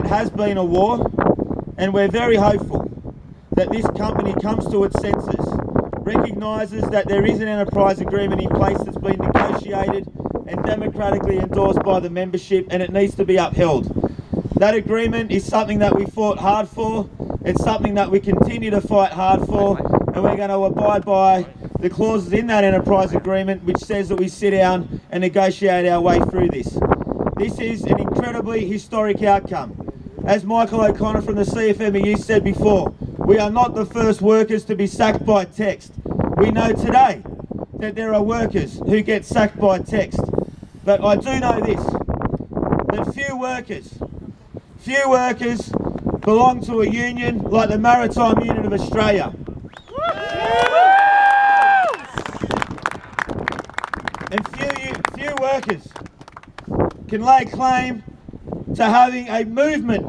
has been a war, and we're very hopeful that this company comes to its senses, recognises that there is an enterprise agreement in place that's been negotiated and democratically endorsed by the membership, and it needs to be upheld. That agreement is something that we fought hard for, it's something that we continue to fight hard for, and we're going to abide by the clauses in that enterprise agreement which says that we sit down and negotiate our way through this. This is an incredibly historic outcome. As Michael O'Connor from the CFMEU said before, we are not the first workers to be sacked by text. We know today that there are workers who get sacked by text. But I do know this, that few workers belong to a union like the Maritime Union of Australia. And few workers can lay claim to having a movement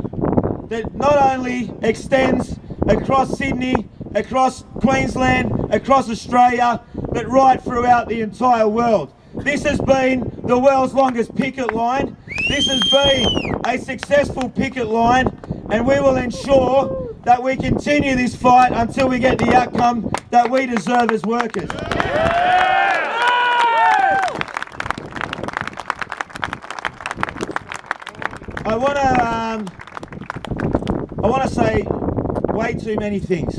that not only extends across Sydney, across Queensland, across Australia, but right throughout the entire world. This has been the world's longest picket line. This has been a successful picket line, and we will ensure that we continue this fight until we get the outcome that we deserve as workers. I want to say way too many things.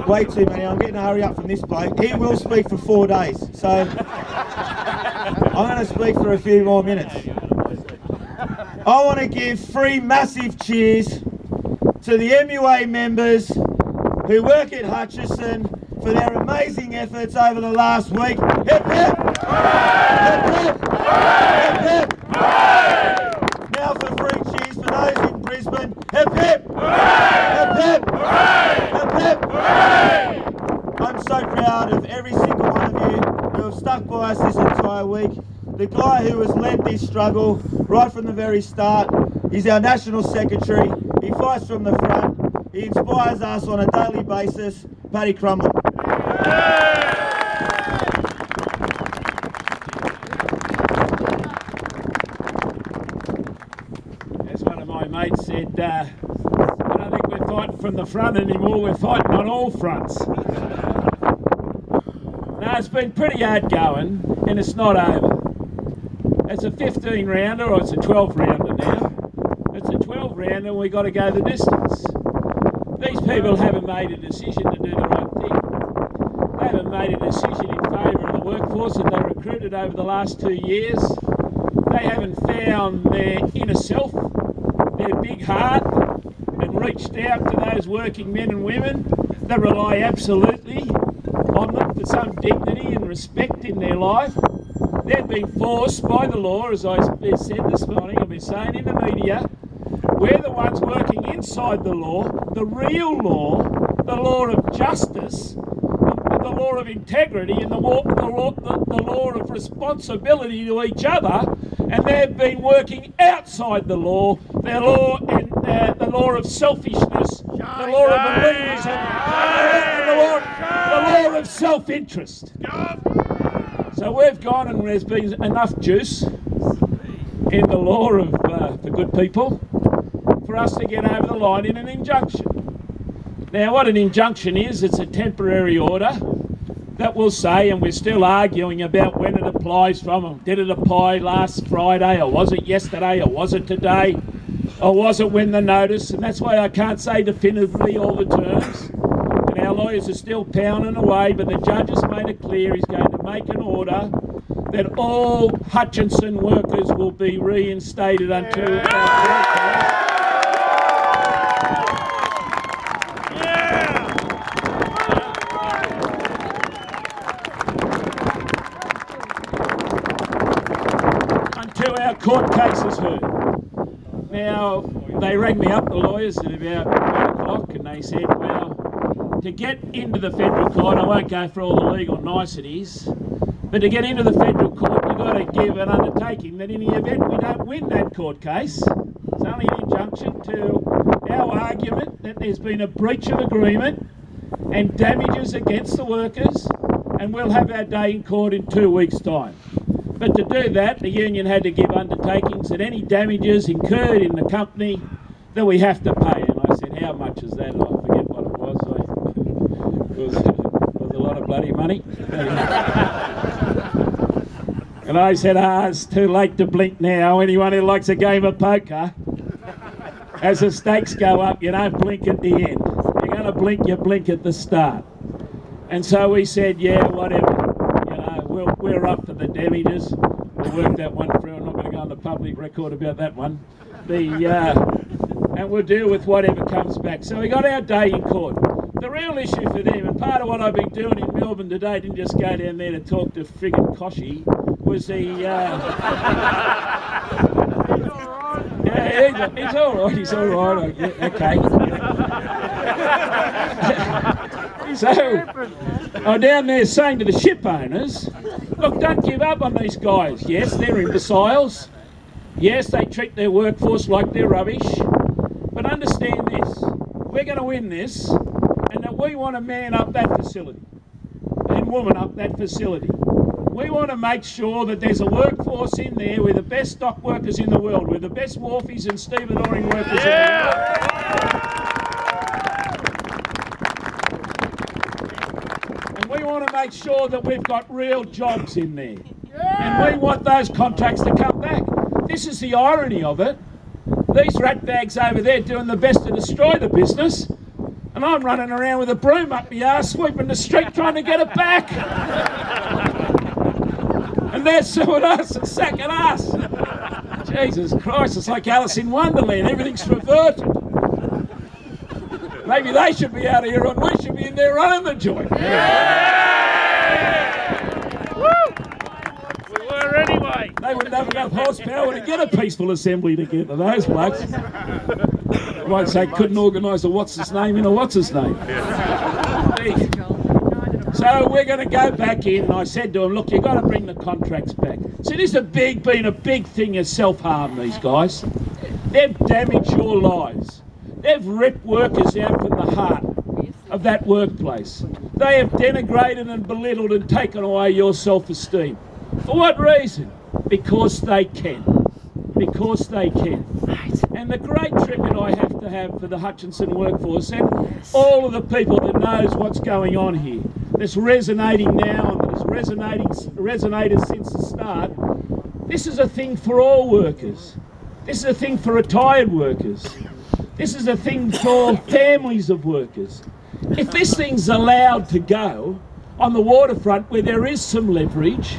Way too many. I'm getting a hurry up from this bloke. He will speak for 4 days, so I'm going to speak for a few more minutes. I want to give 3 massive cheers to the M.U.A members who work at Hutchison for their amazing efforts over the last week. Hip hip! Hip hip! Hip hip! Now for 3 cheers for those in Brisbane. Hip hip! Hip hip! Hip hip! I'm so proud of every single one of you who have stuck by us this entire week. The guy who has led this struggle right from the very start is our National Secretary. He fights from the front. He inspires us on a daily basis. Paddy Crumble. As one of my mates said, I don't think we're fighting from the front anymore, we're fighting on all fronts. No, it's been pretty hard going, and it's not over. It's a 15 rounder, or it's a 12 rounder now. It's a 12 rounder and we've got to go the distance. These people haven't made a decision to do the right thing. They haven't made a decision in favour of the workforce that they recruited over the last 2 years. They haven't found their inner self, their big heart, and reached out to those working men and women that rely absolutely on them for some dignity and respect in their life. They've been forced by the law, as I said this morning, I've been saying in the media, we're the ones working inside the law, the real law, the law of justice, the law of integrity, and the law of responsibility to each other, and they've been working outside the law, the law of selfishness, the law of elitism, the law of self-interest. So we've gone, and there's been enough juice in the law of the good people for us to get over the line in an injunction. Now, what an injunction is, it's a temporary order that will say, and we're still arguing about when it applies from. Did it apply last Friday, or was it yesterday, or was it today, or was it when the notice? And that's why I can't say definitively all the terms. And our lawyers are still pounding away, but the judge has made it clear he's going to make an order that all Hutchison workers will be reinstated until our court case is heard. Now, they rang me up, the lawyers, at about 1 o'clock, and they said, well, to get into the federal court, I won't go for all the legal niceties, but to get into the federal court, you've got to give an undertaking that in the event we don't win that court case, it's only an injunction to our argument that there's been a breach of agreement and damages against the workers, and we'll have our day in court in 2 weeks' time. But to do that, the union had to give undertakings and any damages incurred in the company that we have to pay. And I said, how much is that? And I forget what it was. It was a lot of bloody money. And I said, it's too late to blink now. Anyone who likes a game of poker, as the stakes go up, you don't blink at the end. You're going to blink, you blink at the start. And so we said, yeah, whatever. You know, we're up for the damages. We'll work that one through. I'm not going to go on the public record about that one. And we'll deal with whatever comes back. So we got our day in court. The real issue for them, and part of what I've been doing in Melbourne today, didn't just go down there to talk to friggin' Koshy, was the... yeah, he's all right, yeah, okay. So, I'm down there saying to the ship owners, look, don't give up on these guys. Yes, they're imbeciles. Yes, they treat their workforce like they're rubbish. But understand this, we're going to win this, and that we want to man up that facility and woman up that facility. We want to make sure that there's a workforce in there. We're the best stock workers in the world. We're the best wharfies and stevedoring workers in the world. And we want to make sure that we've got real jobs in there. And we want those contracts to come back. This is the irony of it. These ratbags over there doing the best to destroy the business, and I'm running around with a broom up my arse, sweeping the street trying to get it back. And they're suing us and sacking us. Jesus Christ, it's like Alice in Wonderland, everything's reverted. Maybe they should be out of here and we should be in there running the joint. Anyway, they wouldn't have enough horsepower to get a peaceful assembly together, those blokes. I might say couldn't organise a what's-his-name in a what's-his-name. So we're going to go back in, and I said to them, look, you've got to bring the contracts back. See, this has been a big thing of self-harm, these guys. They've damaged your lives. They've ripped workers out from the heart of that workplace. They have denigrated and belittled and taken away your self-esteem. For what reason? Because they can. Because they can. And the great tribute I have to have for the Hutchison workforce and all of the people that knows what's going on here, that's resonating now and that has resonated since the start, this is a thing for all workers. This is a thing for retired workers. This is a thing for families of workers. If this thing's allowed to go on the waterfront where there is some leverage,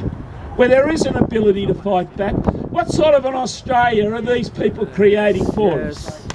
where there is an ability to fight back, what sort of an Australia are these people creating for us?